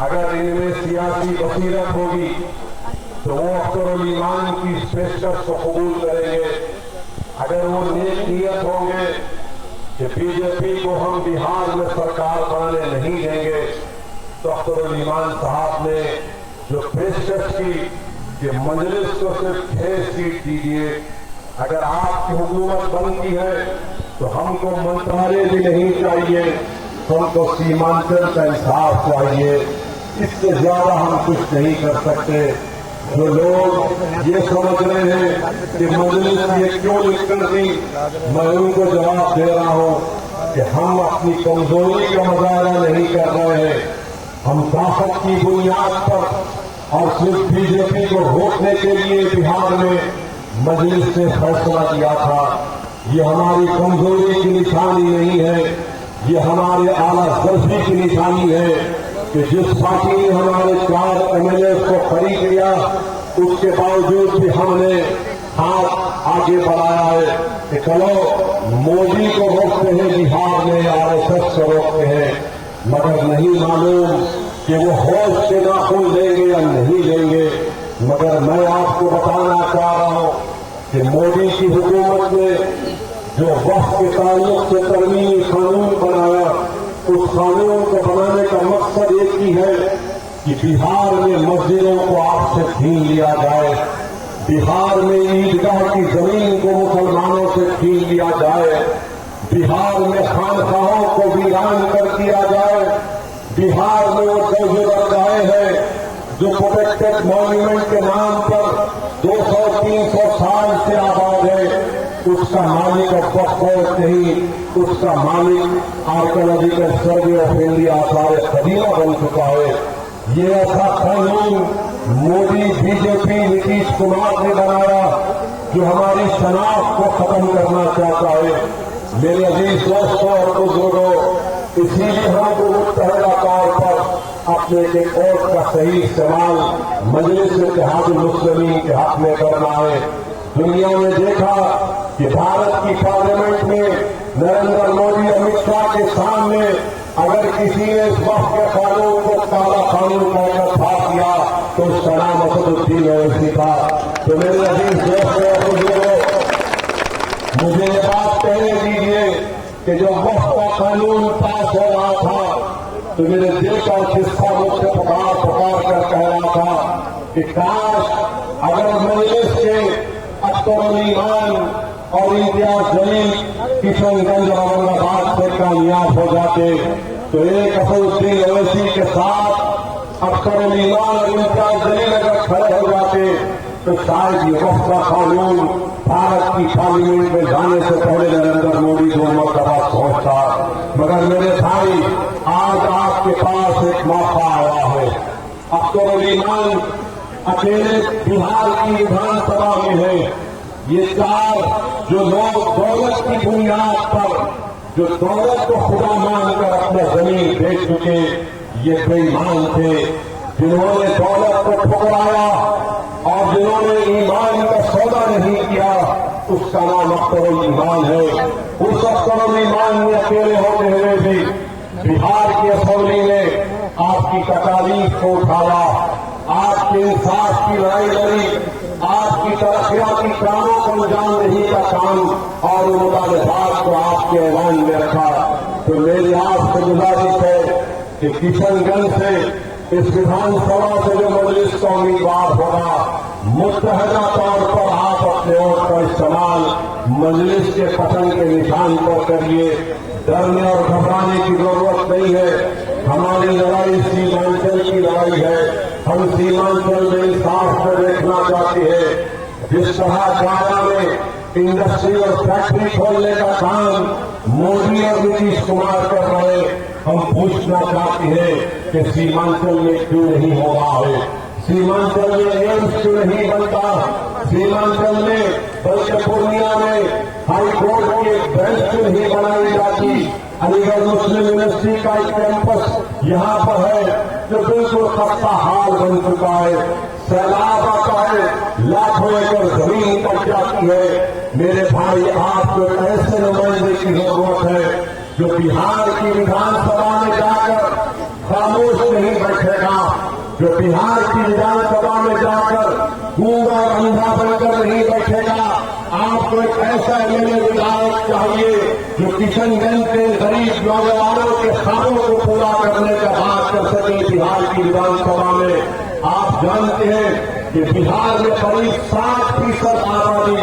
अगर इनमें सियासी बसीरत होगी तो वो अख्तरुल ईमान की पेशकश को कबूल करेंगे। अगर वो नेक नियत होंगे कि बीजेपी को हम बिहार में सरकार बनाने नहीं देंगे, तो अख्तरुल ईमान साहब ने जो पेशकश की कि मजलिस को सिर्फ 6 सीट दीजिए, अगर आपकी हुकूमत बनती है तो हमको मंत्रालय भी नहीं चाहिए, हमको सीमांचल का इंसाफ चाहिए। इससे ज्यादा हम कुछ नहीं कर सकते। जो लोग ये समझ रहे हैं कि मजलिस ये क्यों निकल दी, मैं उनको जवाब दे रहा हूं कि हम अपनी कमजोरी का मुजाहरा नहीं कर रहे हैं। हम ताकत की बुनियाद पर और सिर्फ बीजेपी को रोकने के लिए बिहार में मजलिस ने फैसला किया था। ये हमारी कमजोरी की निशानी नहीं है, ये हमारे आला दर्जी की निशानी है कि जिस पार्टी ने हमारे 4 एमएलए को खरीद लिया, उसके बावजूद भी हमने हाथ आगे बढ़ाया है कि चलो मोदी को रोकते हैं बिहार में, आरएसएस को रोकते हैं, मगर नहीं मालूम कि वो होश के नाखून लेंगे या नहीं लेंगे। मगर मैं आपको बताना चाह रहा हूं कि मोदी की हुकूमत ने जो वक्फ के ताल्लुक से तरमीमी कानून बनाया, उस कानून को बनाने का मकसद एक ही है कि बिहार में मस्जिदों को आपसे छीन लिया जाए, बिहार में ईदगाह की जमीन को मुसलमानों से छीन लिया जाए, बिहार में खानखाहों को वीरान कर दिया जाए, बिहार में वो दरगाहें हैं जो प्रोटेक्टेड मॉन्यूमेंट के नाम पर 200-300 साल से आबाद है, उसका मालिक अब वक्त नहीं, उसका मालिक आर्कियोलॉजिकल सर्वे ऑफ इंडिया सारे कदीमा बन चुका है। ये ऐसा कानून मोदी, बीजेपी, नीतीश कुमार ने बनाया जो हमारी शनाख्त को खत्म करना चाहता है। मेरे अजीज दोस्तों और बुजुर्गों, इसीलिए हमको मुत्तहदा तौर पर अपने एक वोट का सही इस्तेमाल मजलिस इत्तेहादुल मुस्लिमीन के हक में करना है। दुनिया ने देखा कि भारत की पार्लियामेंट में नरेंद्र मोदी, अमित शाह के सामने अगर किसी ने इस वक्त के कानून को काला कानून कहकर फाड़ दिया तो उसका नाम असदुद्दीन ओवैसी था। तो मेरे अजीज दोस्तों और बुजुर्गों, मुझे ये बात कहने दीजिए कि जो वक्त का कानून पास हो रहा था तो मेरे दिल का हिस्सा मुझसे पुकार कर कह रहा था कि काश अगर मजलिस के अख्तरुल ईमान और इम्तियाज जलील किशनगंज और औरंगाबाद से कामयाब हो जाते तो एक असदुद्दीन ओवैसी के साथ अख्तरुल ईमान और इम्तियाज जलील अगर खड़े हो जाते तो शायद ये वक्त का कानून भारत की पार्लियामेंट में जाने से पहले नरेंद्र मोदी को मरतबा पहुंचता। मगर मेरे भाई, आज आपके पास एक मौका आया है। अख्तरुल ईमान अकेले बिहार की विधानसभा में है। ये 4 जो लोग दौलत की बुनियाद पर, जो दौलत को खुदा मानकर अपना जमीन बेच चुके, ये बेईमान थे जिन्होंने दौलत को ठुकराया और जिन्होंने ईमान का सौदा नहीं किया, उसका नाम अख्तरुल ईमान है। उस अख्तरुल ईमान ने अकेले होते हुए भी बिहार की असेंबली में आपकी तकालीफ को उठाया, आपके इंसाफ की लड़ाई लड़ी, आपकी तरक्याती कामों को अंजाम देने का काम और मुतालबात को आपके ऐवान में रखा। तो मेरी आपसे गुजारिश है कि किशनगंज से इस विधानसभा से जो मजलिस का उम्मीदवार होगा, मुत्तहदा तौर पर आप अपने वोट का इस्तेमाल मजलिस के पसंद के निशान पर करिए। डरने और घबराने की जरूरत नहीं है। हमारी लड़ाई सीमांचल की लड़ाई है। हम सीमांचल में इंसाफ को देखना चाहते हैं। जिस तरह गाया में इंडस्ट्री और फैक्ट्री खोलने का काम मोदी और नीतीश कुमार कर रहे, हम पूछना चाहते हैं कि सीमांचल में क्यों नहीं हो रहा है, सीमांचल में एम्स क्यों नहीं बनता, सीमांचल में बल्कि पूर्णिया में हाई कोर्ट की एक बेंच क्यों नहीं बनाई जाती। अलीगढ़ मुस्लिम यूनिवर्सिटी का एक कैंपस यहाँ पर है जो बिल्कुल खस्ता हाल बन चुका है। सैलाब आता है, लाखों एकड़ जमीन कट जाती है। मेरे भाई, आपको ऐसे नुमाइंदे की जरूरत है जो बिहार की विधानसभा में जाकर खामोश नहीं बैठेगा, जो बिहार की विधानसभा में जाकर गूंगा और अंधा बनकर नहीं बैठेगा। आपको एक ऐसा एमएलए विधायक चाहिए जो किशनगंज के गरीब नौजवानों के ख्वाबों को पूरा करने का बात कर सके बिहार की विधानसभा में। आप जानते हैं कि बिहार में करीब 60% आबादी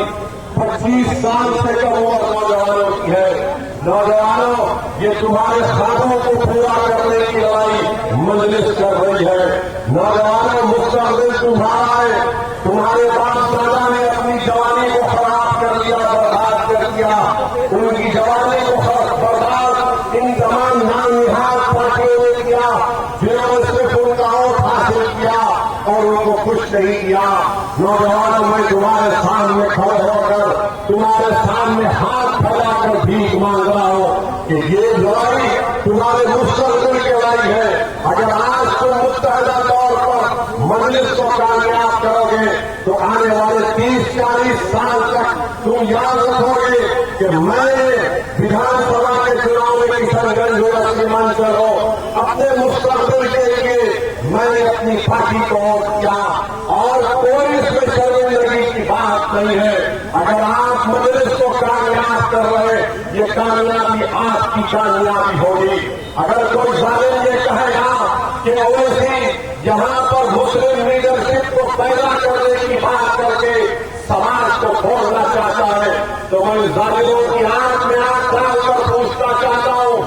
25 साल से कम उम्र नौजवानों की है। नौजवानों, ये तुम्हारे ख्वाबों को पूरा करने की लड़ाई मजलिस कर रही है। नौजवानों, मुस्तकबिल तुम्हारा है। तुम्हारे बाप दादा ने अपनी जवानी को खराब कर दिया, बर्बाद कर दिया। उनकी जवानी को बर्बाद इन तमाम नामनिहाल पार्टियों ने किया, जिन्होंने सिर्फ उनका वोट हासिल किया और उनको कुछ नहीं किया। नौजवानों, मैं तुम्हारे सामने खड़े होकर तुम्हारे सामने हाथ फैलाकर भीख मांग रहा हूं कि ये लड़ाई तुम्हारे मुस्तकबिल की लड़ाई है। अगर आज तुम मुत्तहदा तौर पर मजलिस को कामयाब करोगे तो आने वाले 30-40 साल तक तुम याद रखोगे कि मैंने विधानसभा के चुनाव में किशनगंज हुआ सीमांचल हो, अपने मुस्तकबिल के लिए मैंने अपनी पार्टी को वोट किया और कोई इसमें शर्मिंदगी की बात नहीं है। अगर आप मजलिस को कामयाब कर रहे, ये कामयाबी आपकी कामयाबी होगी। अगर कोई जालिम ये कहेगा कि ओवैसी यहां पर मुस्लिम लीडरशिप को पैदा करने की बात करके समाज को खोलना चाहता है, तो मैं जालिमों की आंख में आंख डालकर पूछना चाहता हूं,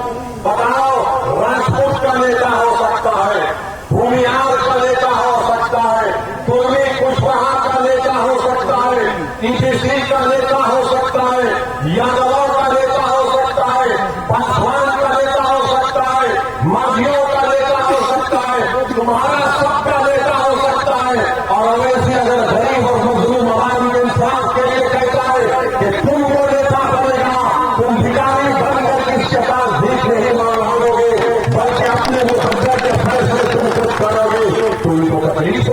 बताओ, राजपूत का नेता हो सकता है, भूमिहार का नेता हो सकता है, कुर्मी कुशवाहा का नेता हो सकता है, टीपीसी का नेता हो सकता है, यादवों का नेता हो सकता है, पासवान का नेता हो सकता है, मांझियों का नेता हो सकता है, तुम्हारा सबका नेता हो सकता है। और वैसे अगर गरीब और मजलूम आवाम के इंसाफ के लिए कहता है कि तुमको नेता बनेगा, तुम भिखारी बनकर किसके पास भीख नहीं मांगोगे, बल्कि अपने मुकद्दर के फैसले तुम खुद करोगे, तो उनको तकलीफ